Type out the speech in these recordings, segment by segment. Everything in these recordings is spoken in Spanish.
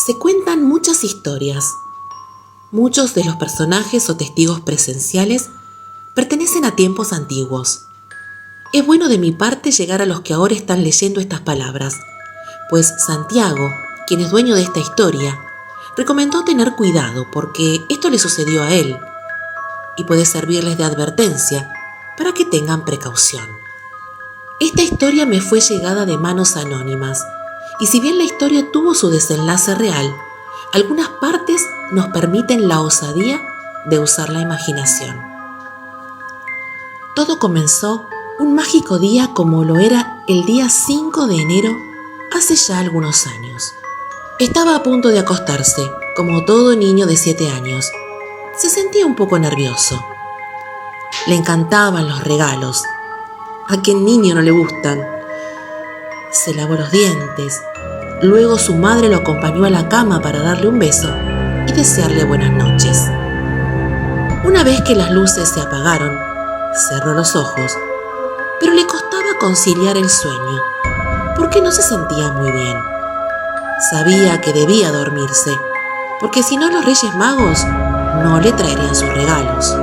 Se cuentan muchas historias. Muchos de los personajes o testigos presenciales pertenecen a tiempos antiguos. Es bueno de mi parte llegar a los que ahora están leyendo estas palabras, pues Santiago, quien es dueño de esta historia, recomendó tener cuidado porque esto le sucedió a él y puede servirles de advertencia para que tengan precaución. Esta historia me fue llegada de manos anónimas y si bien la historia tuvo su desenlace real, algunas partes nos permiten la osadía de usar la imaginación. Todo comenzó un mágico día como lo era el día 5 de enero hace ya algunos años. Estaba a punto de acostarse, como todo niño de 7 años. Se sentía un poco nervioso. Le encantaban los regalos. ¿A qué niño no le gustan? Se lavó los dientes. Luego su madre lo acompañó a la cama para darle un beso y desearle buenas noches. Una vez que las luces se apagaron, cerró los ojos, pero le costaba conciliar el sueño, porque no se sentía muy bien. Sabía que debía dormirse, porque si no los Reyes Magos no le traerían sus regalos.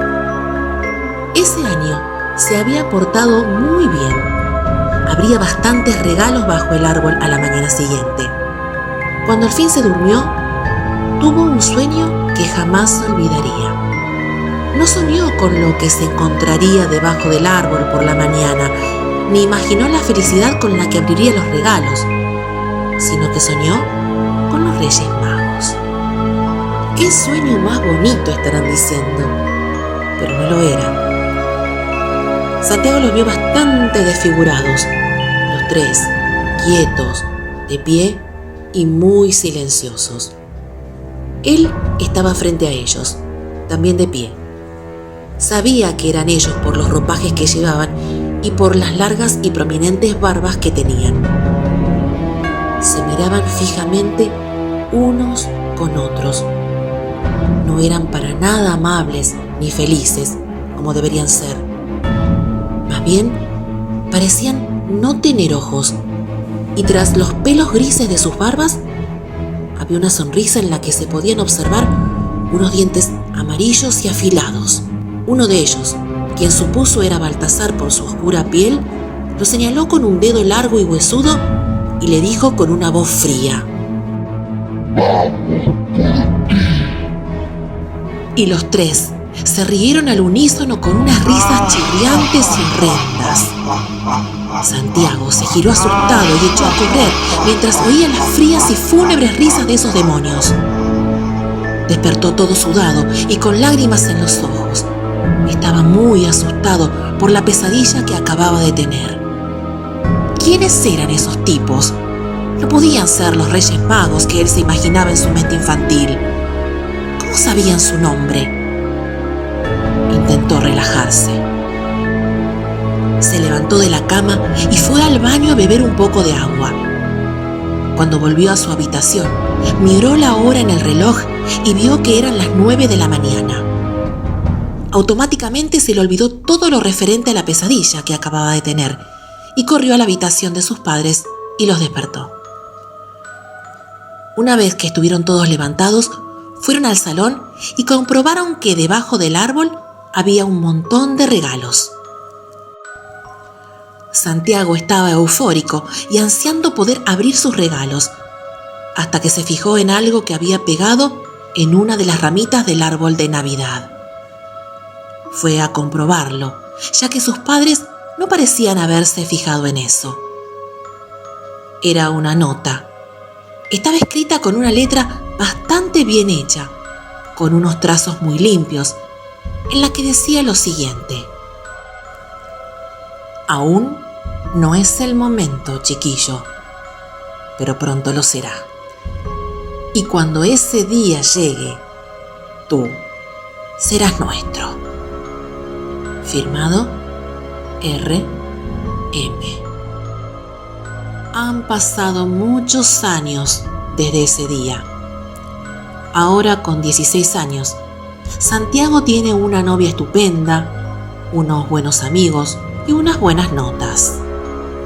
Ese año se había portado muy bien. Habría bastantes regalos bajo el árbol a la mañana siguiente. Cuando al fin se durmió, tuvo un sueño que jamás olvidaría. No soñó con lo que se encontraría debajo del árbol por la mañana, ni imaginó la felicidad con la que abriría los regalos, sino que soñó con los Reyes Magos. ¡Qué sueño más bonito!, estarán diciendo, pero no lo era. Santiago los vio bastante desfigurados, los tres, quietos, de pie y muy silenciosos. Él estaba frente a ellos, también de pie. Sabía que eran ellos por los ropajes que llevaban y por las largas y prominentes barbas que tenían. Se miraban fijamente unos con otros. No eran para nada amables ni felices como deberían ser. Más bien, parecían no tener ojos, y tras los pelos grises de sus barbas había una sonrisa en la que se podían observar unos dientes amarillos y afilados. Uno de ellos, quien supuso era Baltasar por su oscura piel, lo señaló con un dedo largo y huesudo y le dijo con una voz fría: ¡Vamos por ti! Y los tres se rieron al unísono con unas risas chirriantes y horrendas. Santiago se giró asustado y echó a correr mientras oía las frías y fúnebres risas de esos demonios. Despertó todo sudado y con lágrimas en los ojos. Estaba muy asustado por la pesadilla que acababa de tener. ¿Quiénes eran esos tipos? No podían ser los Reyes Magos que él se imaginaba en su mente infantil. ¿Cómo sabían su nombre? Intentó relajarse. Se levantó de la cama y fue al baño a beber un poco de agua. Cuando volvió a su habitación, miró la hora en el reloj y vio que eran las 9 de la mañana. Automáticamente se le olvidó todo lo referente a la pesadilla que acababa de tener y corrió a la habitación de sus padres y los despertó. Una vez que estuvieron todos levantados, fueron al salón y comprobaron que debajo del árbol había un montón de regalos. Santiago estaba eufórico y ansiando poder abrir sus regalos, hasta que se fijó en algo que había pegado en una de las ramitas del árbol de Navidad. Fue a comprobarlo, ya que sus padres no parecían haberse fijado en eso. Era una nota. Estaba escrita con una letra bastante bien hecha, con unos trazos muy limpios, en la que decía lo siguiente: aún no es el momento, chiquillo, pero pronto lo será. Y cuando ese día llegue, tú serás nuestro. Firmado R.M. Han pasado muchos años desde ese día. Ahora, con 16 años, Santiago tiene una novia estupenda, unos buenos amigos y unas buenas notas.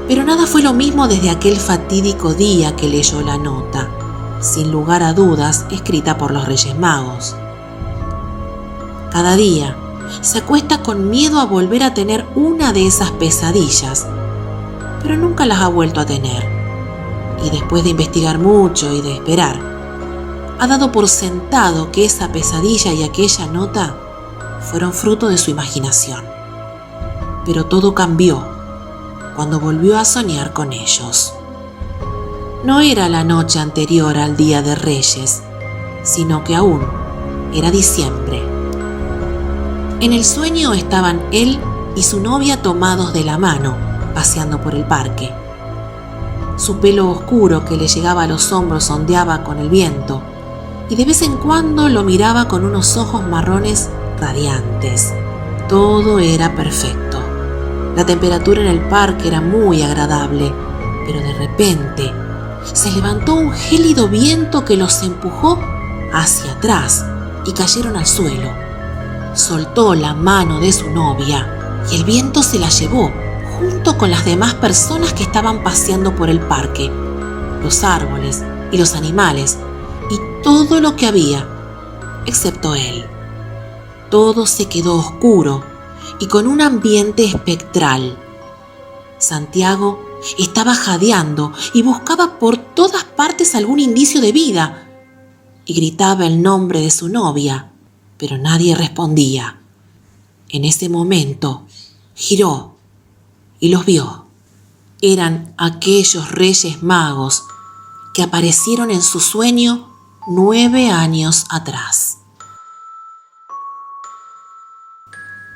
Pero nada fue lo mismo desde aquel fatídico día que leyó la nota, sin lugar a dudas escrita por los Reyes Magos. Cada día se acuesta con miedo a volver a tener una de esas pesadillas, pero nunca las ha vuelto a tener. Y después de investigar mucho y de esperar, ha dado por sentado que esa pesadilla y aquella nota fueron fruto de su imaginación. Pero todo cambió cuando volvió a soñar con ellos. No era la noche anterior al Día de Reyes, sino que aún era diciembre. En el sueño estaban él y su novia tomados de la mano, paseando por el parque. Su pelo oscuro que le llegaba a los hombros ondeaba con el viento, y de vez en cuando lo miraba con unos ojos marrones radiantes. Todo era perfecto. La temperatura en el parque era muy agradable, pero de repente se levantó un gélido viento que los empujó hacia atrás y cayeron al suelo. Soltó la mano de su novia y el viento se la llevó junto con las demás personas que estaban paseando por el parque, los árboles y los animales y todo lo que había, excepto él. Todo se quedó oscuro y con un ambiente espectral. Santiago estaba jadeando y buscaba por todas partes algún indicio de vida y gritaba el nombre de su novia, pero nadie respondía. En ese momento giró y los vio. Eran aquellos Reyes Magos que aparecieron en su sueño 9 años atrás.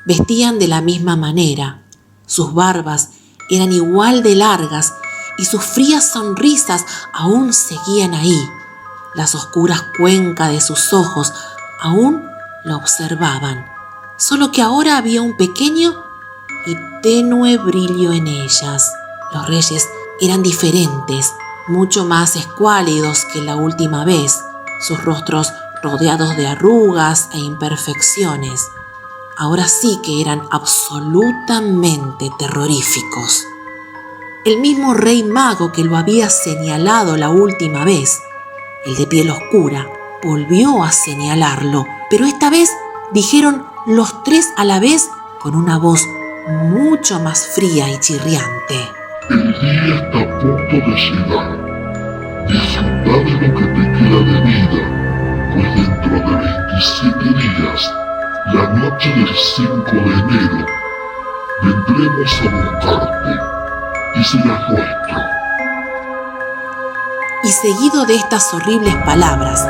Vestían de la misma manera, sus barbas eran igual de largas y sus frías sonrisas aún seguían ahí. Las oscuras cuencas de sus ojos aún lo observaban, solo que ahora había un pequeño y tenue brillo en ellas. Los reyes eran diferentes, mucho más escuálidos que la última vez, sus rostros rodeados de arrugas e imperfecciones. Ahora sí que eran absolutamente terroríficos. El mismo rey mago que lo había señalado la última vez, el de piel oscura, volvió a señalarlo, pero esta vez dijeron los tres a la vez con una voz mucho más fría y chirriante. El día está a punto de llegar. Disfruta de lo que te queda de vida, pues dentro de 27 días, la noche del 5 de enero, vendremos a buscarte y serás nuestro. Y seguido de estas horribles palabras,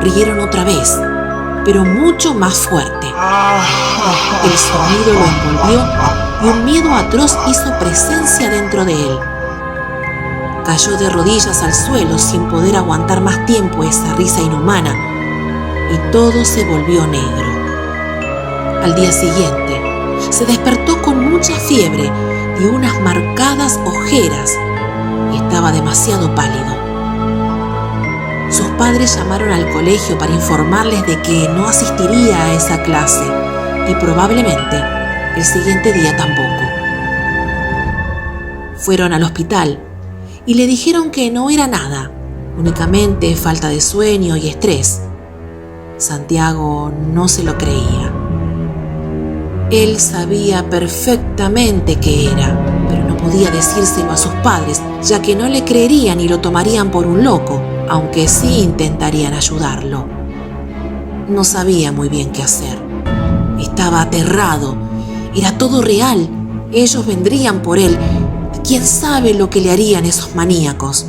rieron otra vez, pero mucho más fuerte. El sonido lo envolvió y un miedo atroz hizo presencia dentro de él. Cayó de rodillas al suelo sin poder aguantar más tiempo esa risa inhumana y todo se volvió negro. Al día siguiente, se despertó con mucha fiebre y unas marcadas ojeras y estaba demasiado pálido. Sus padres llamaron al colegio para informarles de que no asistiría a esa clase y probablemente el siguiente día tampoco. Fueron al hospital y le dijeron que no era nada, únicamente falta de sueño y estrés. Santiago no se lo creía. Él sabía perfectamente qué era, pero no podía decírselo a sus padres, ya que no le creerían y lo tomarían por un loco, aunque sí intentarían ayudarlo. No sabía muy bien qué hacer. Estaba aterrado. Era todo real. Ellos vendrían por él. ¿Quién sabe lo que le harían esos maníacos?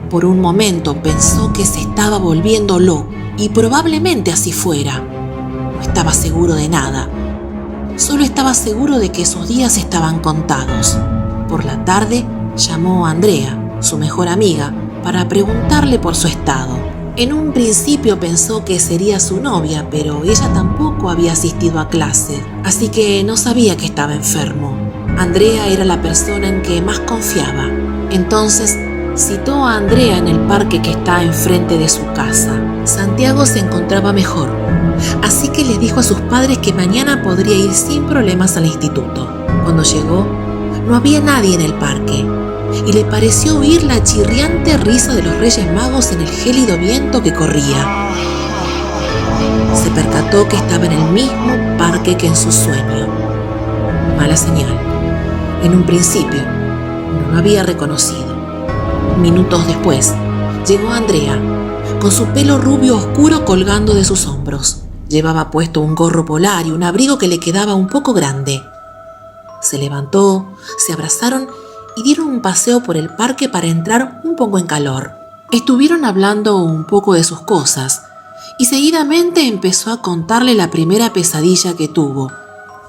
Por un momento pensó que se estaba volviendo loco, y probablemente así fuera. No estaba seguro de nada. Solo estaba seguro de que sus días estaban contados. Por la tarde llamó a Andrea, su mejor amiga, para preguntarle por su estado. En un principio pensó que sería su novia, pero ella tampoco había asistido a clase, así que no sabía que estaba enfermo. Andrea era la persona en que más confiaba. Entonces citó a Andrea en el parque que está enfrente de su casa. Santiago se encontraba mejor, así que les dijo a sus padres que mañana podría ir sin problemas al instituto. Cuando llegó, no había nadie en el parque. y le pareció oír la chirriante risa de los Reyes Magos en el gélido viento que corría. Se percató que estaba en el mismo parque que en su sueño. Mala señal. En un principio no lo había reconocido. Minutos después llegó Andrea, con su pelo rubio oscuro colgando de sus hombros. Llevaba puesto un gorro polar y un abrigo que le quedaba un poco grande. Se levantó, se abrazaron y dieron un paseo por el parque para entrar un poco en calor. Estuvieron hablando un poco de sus cosas y seguidamente empezó a contarle la primera pesadilla que tuvo,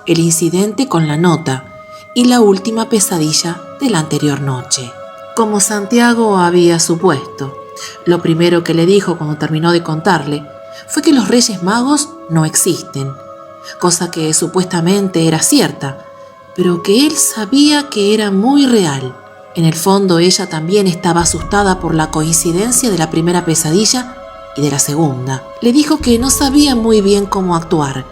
el incidente con la nota y la última pesadilla de la anterior noche. Como Santiago había supuesto, lo primero que le dijo cuando terminó de contarle fue que los Reyes Magos no existen, cosa que supuestamente era cierta, pero que él sabía que era muy real. En el fondo ella también estaba asustada por la coincidencia de la primera pesadilla y de la segunda. Le dijo que no sabía muy bien cómo actuar,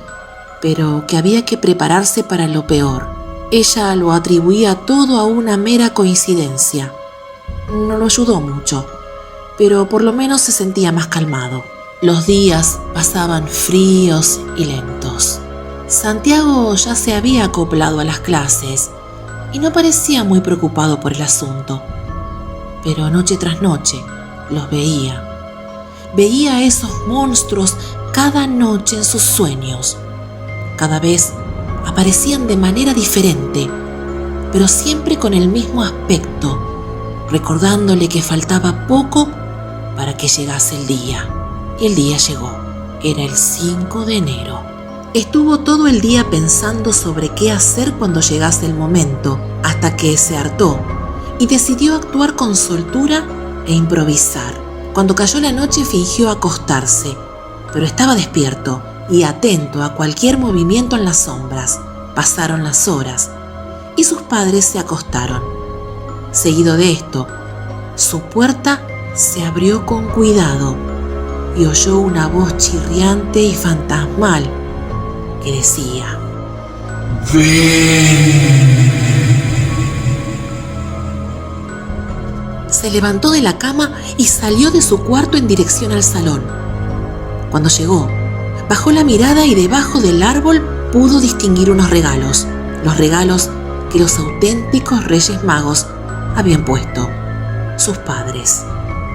pero que había que prepararse para lo peor. Ella lo atribuía todo a una mera coincidencia. No lo ayudó mucho, pero por lo menos se sentía más calmado. Los días pasaban fríos y lentos. Santiago ya se había acoplado a las clases y no parecía muy preocupado por el asunto. Pero noche tras noche los veía. Veía a esos monstruos cada noche en sus sueños. Cada vez aparecían de manera diferente, pero siempre con el mismo aspecto, recordándole que faltaba poco para que llegase el día. Y el día llegó. Era el 5 de enero. Estuvo todo el día pensando sobre qué hacer cuando llegase el momento, hasta que se hartó y decidió actuar con soltura e improvisar. Cuando cayó la noche fingió acostarse, pero estaba despierto y atento a cualquier movimiento en las sombras. Pasaron las horas y sus padres se acostaron. Seguido de esto, su puerta se abrió con cuidado y oyó una voz chirriante y fantasmal que decía: ¡Ven! Se levantó de la cama y salió de su cuarto en dirección al salón. Cuando llegó, bajó la mirada y debajo del árbol pudo distinguir unos regalos, los regalos que los auténticos Reyes Magos habían puesto, sus padres.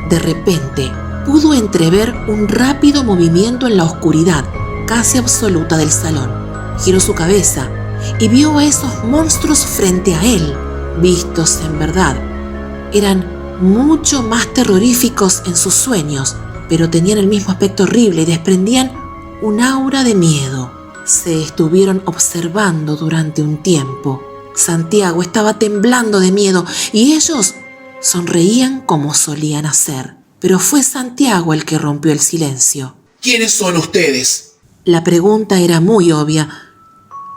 De repente, pudo entrever un rápido movimiento en la oscuridad casi absoluta del salón. Giró su cabeza y vio a esos monstruos frente a él. Vistos en verdad, eran mucho más terroríficos en sus sueños, pero tenían el mismo aspecto horrible y desprendían un aura de miedo. Se estuvieron observando durante un tiempo. Santiago estaba temblando de miedo y ellos sonreían como solían hacer. Pero fue Santiago el que rompió el silencio. ¿Quiénes son ustedes? La pregunta era muy obvia,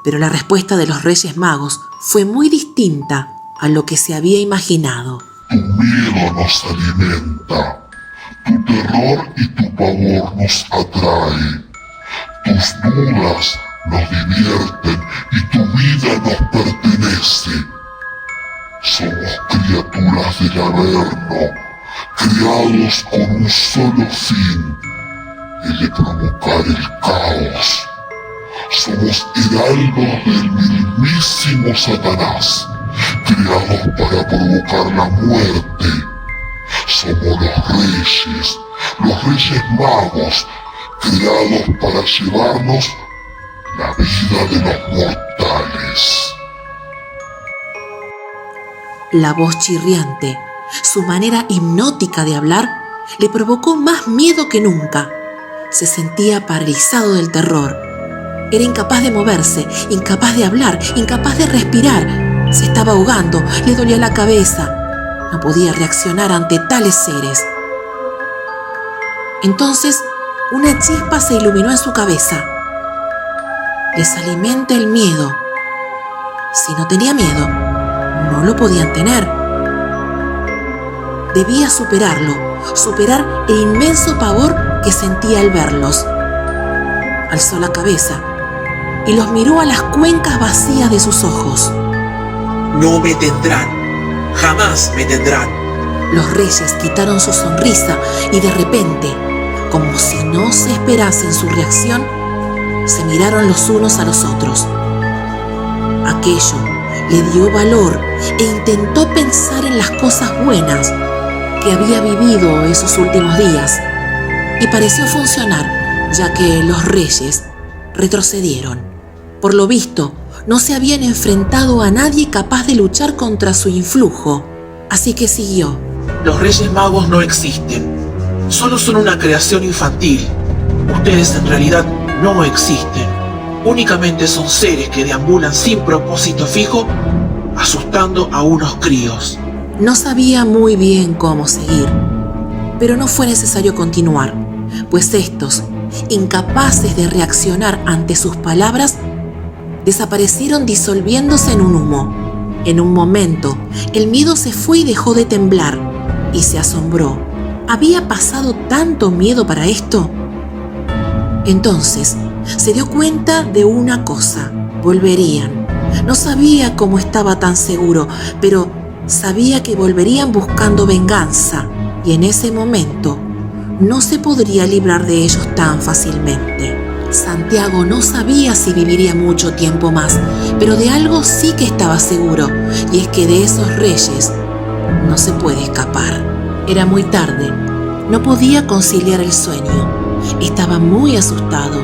pero la respuesta de los Reyes Magos fue muy distinta a lo que se había imaginado. Tu miedo nos alimenta, tu terror y tu pavor nos atrae, tus dudas nos divierten y tu vida nos pertenece. Somos criaturas del Averno, creados con un solo fin, el de provocar el caos. Somos heraldos del mismísimo Satanás, creados para provocar la muerte. Somos los Reyes Magos, creados para llevarnos la vida de los mortales. La voz chirriante, su manera hipnótica de hablar, le provocó más miedo que nunca. Se sentía paralizado del terror. Era incapaz de moverse, incapaz de hablar, incapaz de respirar. Se estaba ahogando, le dolía la cabeza. No podía reaccionar ante tales seres. Entonces, una chispa se iluminó en su cabeza. Les alimenta el miedo. Si no tenía miedo, no lo podían tener. Debía superarlo, superar el inmenso pavor que sentía al verlos. Alzó la cabeza y los miró a las cuencas vacías de sus ojos. No me tendrán. jamás me tendrán. Los reyes quitaron su sonrisa y de repente, como si no se esperasen su reacción, se miraron los unos a los otros. Aquello le dio valor e intentó pensar en las cosas buenas que había vivido esos últimos días, y pareció funcionar, ya que los reyes retrocedieron. Por lo visto, no se habían enfrentado a nadie capaz de luchar contra su influjo, así que siguió. Los Reyes Magos no existen. Solo son una creación infantil. Ustedes en realidad no existen. Únicamente son seres que deambulan sin propósito fijo, asustando a unos críos. No sabía muy bien cómo seguir, pero no fue necesario continuar, pues estos, incapaces de reaccionar ante sus palabras, desaparecieron disolviéndose en un humo. En un momento, el miedo se fue y dejó de temblar, y se asombró. ¿Había pasado tanto miedo para esto? Entonces, se dio cuenta de una cosa: volverían. No sabía cómo estaba tan seguro, pero sabía que volverían buscando venganza, y en ese momento no se podría librar de ellos tan fácilmente. Santiago no sabía si viviría mucho tiempo más, pero de algo sí que estaba seguro, y es que de esos reyes no se puede escapar. Era muy tarde, no podía conciliar el sueño, estaba muy asustado,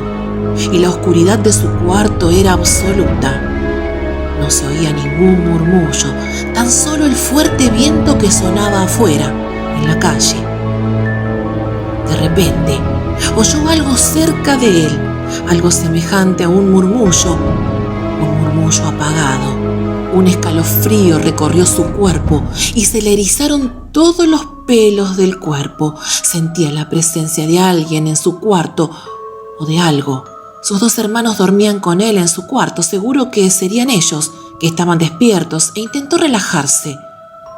y la oscuridad de su cuarto era absoluta. No se oía ningún murmullo, tan solo el fuerte viento que sonaba afuera, en la calle. De repente, oyó algo cerca de él, algo semejante a un murmullo apagado. Un escalofrío recorrió su cuerpo y se le erizaron todos los pelos del cuerpo. Sentía la presencia de alguien en su cuarto, o de algo. Sus dos hermanos dormían con él en su cuarto, seguro que serían ellos, que estaban despiertos, e intentó relajarse,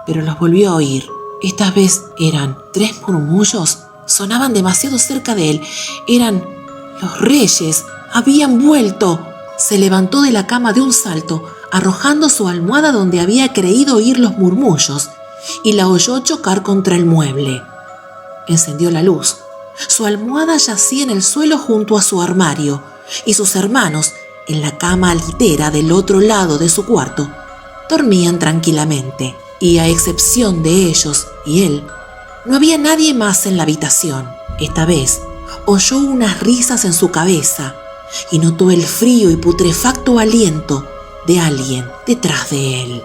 pero los volvió a oír. Esta vez eran 3 murmullos, sonaban demasiado cerca de él. Eran los reyes, habían vuelto. Se levantó de la cama de un salto, arrojando su almohada donde había creído oír los murmullos, y la oyó chocar contra el mueble. Encendió la luz. Su almohada yacía en el suelo junto a su armario, y sus hermanos, en la cama litera del otro lado de su cuarto, dormían tranquilamente, y a excepción de ellos y él, no había nadie más en la habitación. Esta vez oyó unas risas en su cabeza y notó el frío y putrefacto aliento de alguien detrás de él.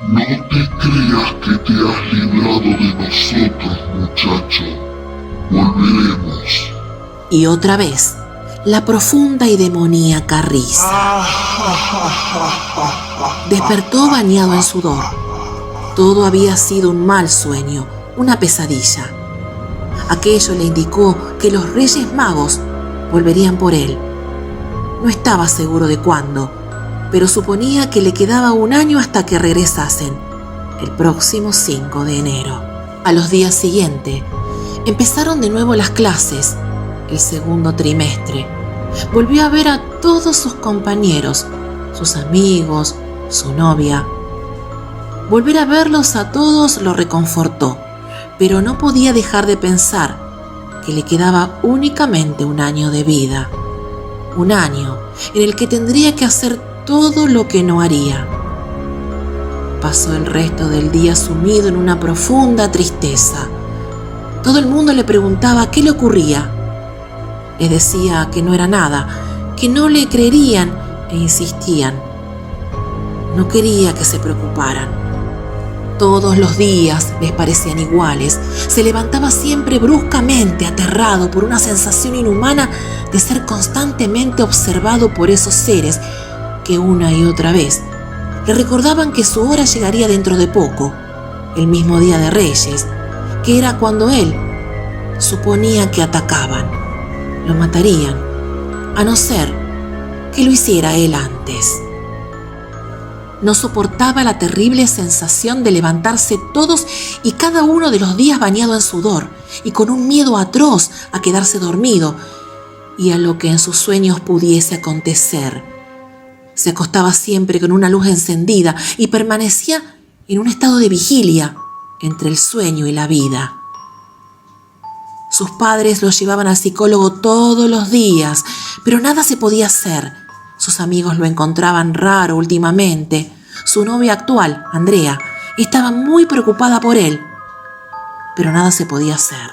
No te creas que te has librado de nosotros, muchacho. Volveremos. Y otra vez, la profunda y demoníaca risa. Despertó bañado en sudor. Todo había sido un mal sueño, una pesadilla. Aquello le indicó que los Reyes Magos volverían por él. No estaba seguro de cuándo, pero suponía que le quedaba un año hasta que regresasen, el próximo 5 de enero. A los días siguientes, empezaron de nuevo las clases, el segundo trimestre. Volvió a ver a todos sus compañeros, sus amigos, su novia. Volver a verlos a todos lo reconfortó, pero no podía dejar de pensar que le quedaba únicamente un año de vida. Un año en el que tendría que hacer todo lo que no haría. Pasó el resto del día sumido en una profunda tristeza. Todo el mundo le preguntaba qué le ocurría. Les decía que no era nada, que no le creerían e insistían. No quería que se preocuparan. Todos los días les parecían iguales. Se levantaba siempre bruscamente, aterrado por una sensación inhumana de ser constantemente observado por esos seres que una y otra vez le recordaban que su hora llegaría dentro de poco, el mismo día de Reyes, que era cuando él suponía que atacaban. Lo matarían, a no ser que lo hiciera él antes. No soportaba la terrible sensación de levantarse todos y cada uno de los días bañado en sudor y con un miedo atroz a quedarse dormido y a lo que en sus sueños pudiese acontecer. Se acostaba siempre con una luz encendida y permanecía en un estado de vigilia entre el sueño y la vida. Sus padres lo llevaban al psicólogo todos los días, pero nada se podía hacer. Sus amigos lo encontraban raro últimamente. Su novia actual, Andrea, estaba muy preocupada por él, pero nada se podía hacer.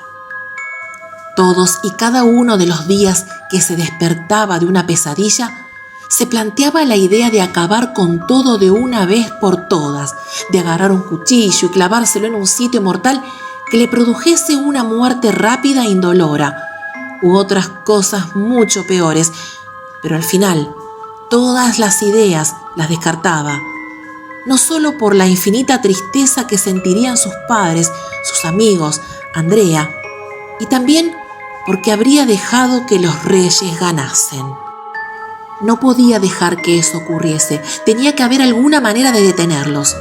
Todos y cada uno de los días que se despertaba de una pesadilla, se planteaba la idea de acabar con todo de una vez por todas, de agarrar un cuchillo y clavárselo en un sitio mortal que le produjese una muerte rápida e indolora, u otras cosas mucho peores, pero al final todas las ideas las descartaba, no solo por la infinita tristeza que sentirían sus padres, sus amigos, Andrea, y también porque habría dejado que los reyes ganasen. No podía dejar que eso ocurriese, tenía que haber alguna manera de detenerlos.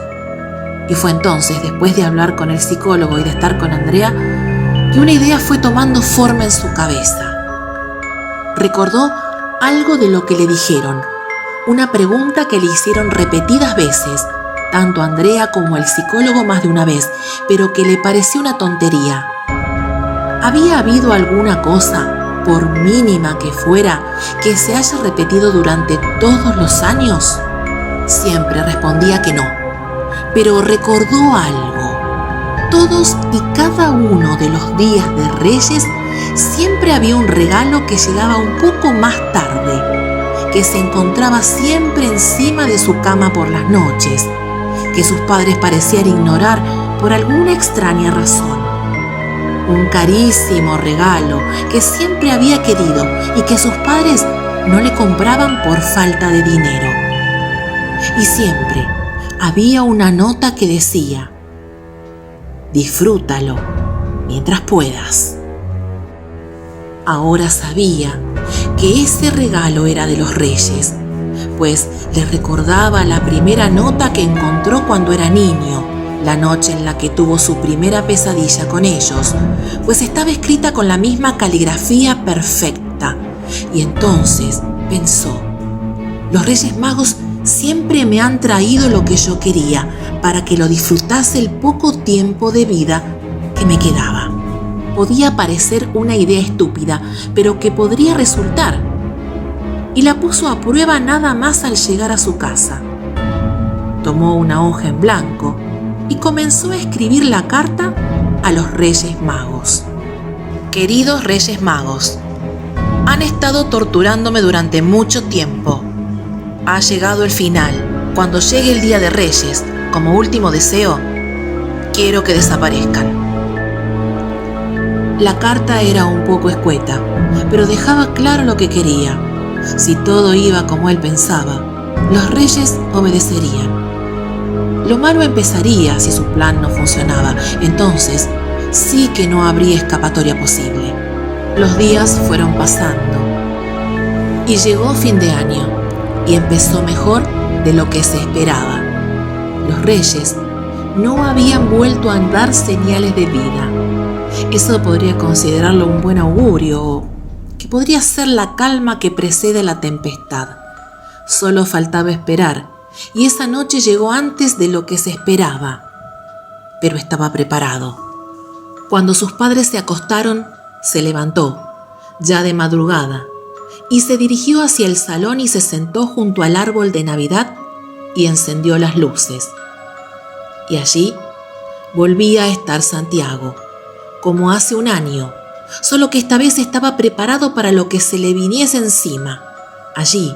Y fue entonces, después de hablar con el psicólogo y de estar con Andrea, que una idea fue tomando forma en su cabeza. Recordó algo de lo que le dijeron, una pregunta que le hicieron repetidas veces, tanto a Andrea como al psicólogo más de una vez, pero que le pareció una tontería. ¿Había habido alguna cosa, por mínima que fuera, que se haya repetido durante todos los años? Siempre respondía que no, pero recordó algo. Todos y cada uno de los días de Reyes siempre había un regalo que llegaba un poco más tarde, que se encontraba siempre encima de su cama por las noches, que sus padres parecían ignorar por alguna extraña razón. Un carísimo regalo que siempre había querido y que sus padres no le compraban por falta de dinero. Y siempre había una nota que decía: disfrútalo mientras puedas. Ahora sabía que ese regalo era de los reyes, pues le recordaba la primera nota que encontró cuando era niño, la noche en la que tuvo su primera pesadilla con ellos, pues estaba escrita con la misma caligrafía perfecta. Y entonces pensó: los Reyes Magos siempre me han traído lo que yo quería para que lo disfrutase el poco tiempo de vida que me quedaba. Podía parecer una idea estúpida, pero que podría resultar. Y la puso a prueba nada más al llegar a su casa. Tomó una hoja en blanco y comenzó a escribir la carta a los Reyes Magos. Queridos Reyes Magos, han estado torturándome durante mucho tiempo. Ha llegado el final. Cuando llegue el día de Reyes, como último deseo, quiero que desaparezcan. La carta era un poco escueta, pero dejaba claro lo que quería. Si todo iba como él pensaba, los reyes obedecerían. Lo malo empezaría si su plan no funcionaba. Entonces sí que no habría escapatoria posible. Los días fueron pasando y llegó fin de año y empezó mejor de lo que se esperaba. Los reyes no habían vuelto a dar señales de vida. Eso podría considerarlo un buen augurio, o que podría ser la calma que precede la tempestad. Solo faltaba esperar, y esa noche llegó antes de lo que se esperaba, pero estaba preparado. Cuando sus padres se acostaron, se levantó, ya de madrugada, y se dirigió hacia el salón y se sentó junto al árbol de Navidad y encendió las luces. Y allí volvía a estar Santiago, como hace un año, solo que esta vez estaba preparado para lo que se le viniese encima. Allí,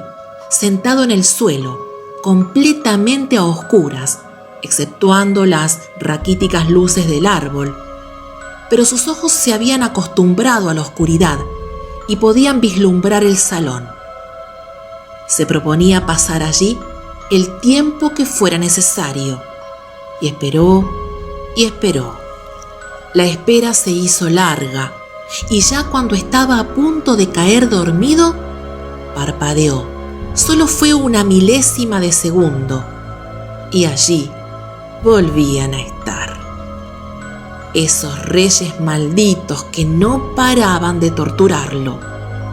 sentado en el suelo, completamente a oscuras, exceptuando las raquíticas luces del árbol. Pero sus ojos se habían acostumbrado a la oscuridad y podían vislumbrar el salón. Se proponía pasar allí el tiempo que fuera necesario, y esperó y esperó. La espera se hizo larga, y ya cuando estaba a punto de caer dormido, parpadeó. Solo fue una milésima de segundo, y allí volvían a estar. Esos reyes malditos que no paraban de torturarlo.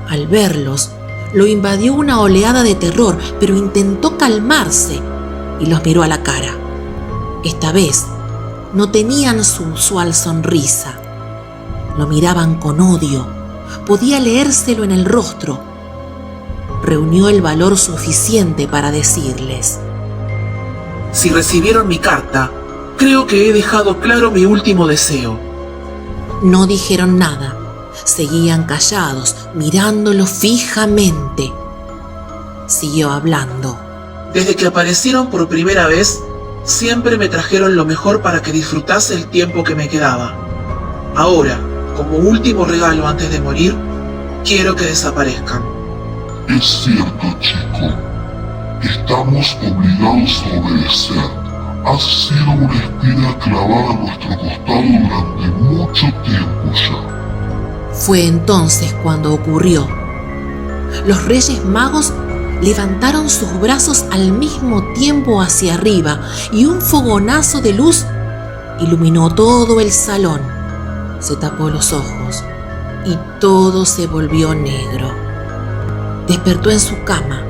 Al verlos, lo invadió una oleada de terror, pero intentó calmarse y los miró a la cara. Esta vez no tenían su usual sonrisa. Lo miraban con odio. Podía leérselo en el rostro. Reunió el valor suficiente para decirles: Si recibieron mi carta, creo que he dejado claro mi último deseo. No dijeron nada. Seguían callados, mirándolo fijamente. Siguió hablando. Desde que aparecieron por primera vez, siempre me trajeron lo mejor para que disfrutase el tiempo que me quedaba. Ahora, como último regalo antes de morir, quiero que desaparezcan. Es cierto, chico. Estamos obligados a obedecer. Has sido una espina clavada a nuestro costado durante mucho tiempo ya. Fue entonces cuando ocurrió. Los Reyes Magos levantaron sus brazos al mismo tiempo hacia arriba y un fogonazo de luz iluminó todo el salón. Se tapó los ojos y todo se volvió negro. Despertó en su cama.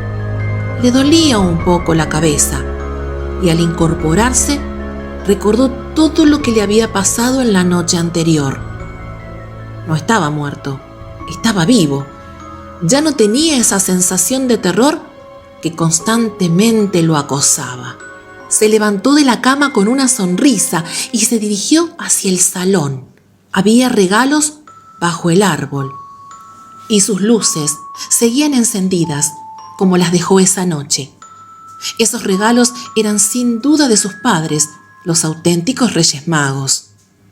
Le dolía un poco la cabeza y al incorporarse recordó todo lo que le había pasado en la noche anterior. No estaba muerto, estaba vivo. Ya no tenía esa sensación de terror que constantemente lo acosaba. Se levantó de la cama con una sonrisa y se dirigió hacia el salón. Había regalos bajo el árbol y sus luces seguían encendidas como las dejó esa noche. Esos regalos eran sin duda de sus padres, los auténticos Reyes Magos.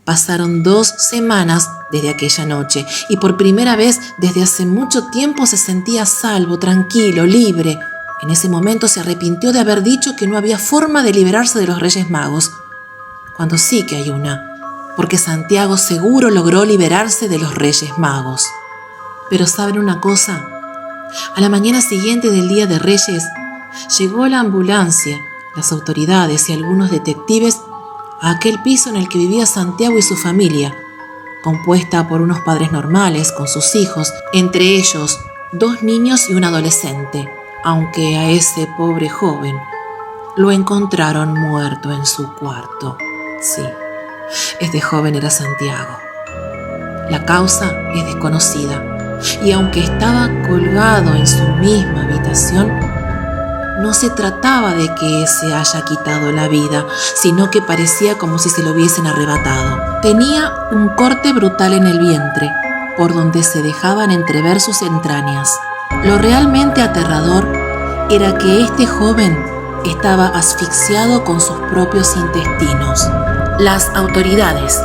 Pasaron 2 semanas desde aquella noche y por primera vez desde hace mucho tiempo se sentía a salvo, tranquilo, libre. En ese momento se arrepintió de haber dicho que no había forma de liberarse de los Reyes Magos, cuando sí que hay una, porque Santiago seguro logró liberarse de los Reyes Magos. Pero ¿saben una cosa? A la mañana siguiente del Día de Reyes, llegó la ambulancia, las autoridades y algunos detectives a aquel piso en el que vivía Santiago y su familia, compuesta por unos padres normales con sus hijos, entre ellos 2 niños y un adolescente, aunque a ese pobre joven lo encontraron muerto en su cuarto. Sí, este joven era Santiago. La causa es desconocida, y aunque estaba colgado en su misma habitación, no se trataba de que se haya quitado la vida, sino que parecía como si se lo hubiesen arrebatado. Tenía un corte brutal en el vientre, por donde se dejaban entrever sus entrañas. Lo realmente aterrador era que este joven estaba asfixiado con sus propios intestinos. Las autoridades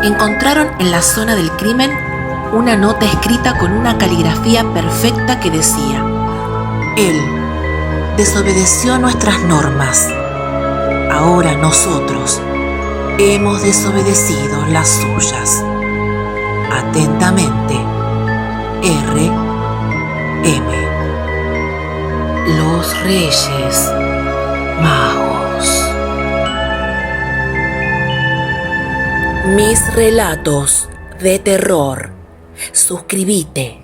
encontraron en la zona del crimen una nota escrita con una caligrafía perfecta que decía: él desobedeció nuestras normas. Ahora nosotros hemos desobedecido las suyas. Atentamente, R.M. Los Reyes Magos. Mis relatos de terror. Suscríbete.